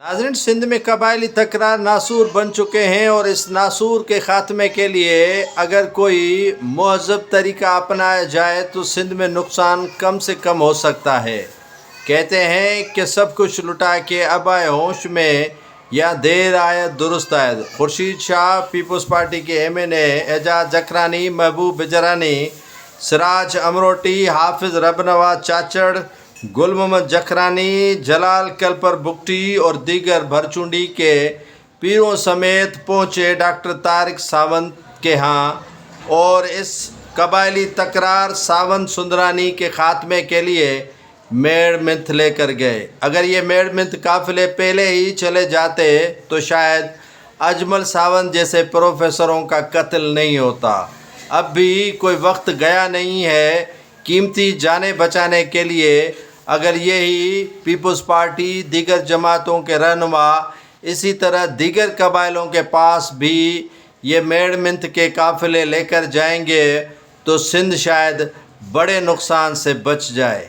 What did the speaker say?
ناظرین، سندھ میں قبائلی تکرار ناسور بن چکے ہیں اور اس ناسور کے خاتمے کے لیے اگر کوئی مہذب طریقہ اپنایا جائے تو سندھ میں نقصان کم سے کم ہو سکتا ہے۔ کہتے ہیں کہ سب کچھ لٹا کے اب آئے ہوش میں، یا دیر آید درست آید۔ خورشید شاہ پیپلز پارٹی کے ایم این اے، اعجاز جکرانی، محبوب بجرانی، سراج امروٹی، حافظ ربنواز چاچڑ، گل محمد جکرانی، جلال کلپر بگٹی اور دیگر بھرچونڈی کے پیروں سمیت پہنچے ڈاکٹر طارق ساونت کے ہاں اور اس قبائلی تکرار ساونت سندرانی کے خاتمے کے لیے میڑ منتھ لے کر گئے۔ اگر یہ میڑ منتھ قافلے پہلے ہی چلے جاتے تو شاید اجمل ساونت جیسے پروفیسروں کا قتل نہیں ہوتا۔ اب بھی کوئی وقت گیا نہیں ہے قیمتی جانیں بچانے کے لیے۔ اگر یہی پیپلز پارٹی دیگر جماعتوں کے رہنما اسی طرح دیگر قبائلوں کے پاس بھی یہ میڑ منتھ کے قافلے لے کر جائیں گے تو سندھ شاید بڑے نقصان سے بچ جائے۔